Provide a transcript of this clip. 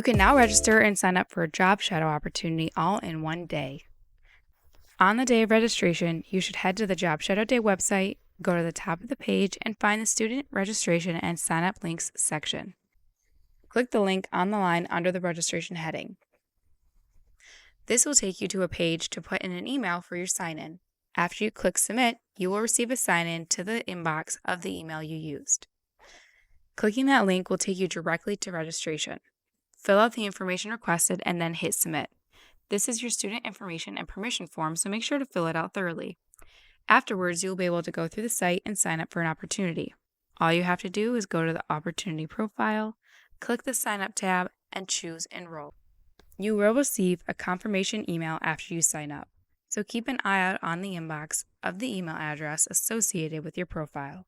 You can now register and sign up for a job shadow opportunity all in one day. On the day of registration, you should head to the Job Shadow Day website, go to the top of the page, and find the Student Registration and Sign Up Links section. Click the link on the line under the registration heading. This will take you to a page to put in an email for your sign-in. After you click Submit, you will receive a sign-in to the inbox of the email you used. Clicking that link will take you directly to registration. Fill out the information requested and then hit Submit. This is your student information and permission form, so make sure to fill it out thoroughly. Afterwards, you'll be able to go through the site and sign up for an opportunity. All you have to do is go to the opportunity profile, click the Sign Up tab, and choose Enroll. You will receive a confirmation email after you sign up, so keep an eye out on the inbox of the email address associated with your profile.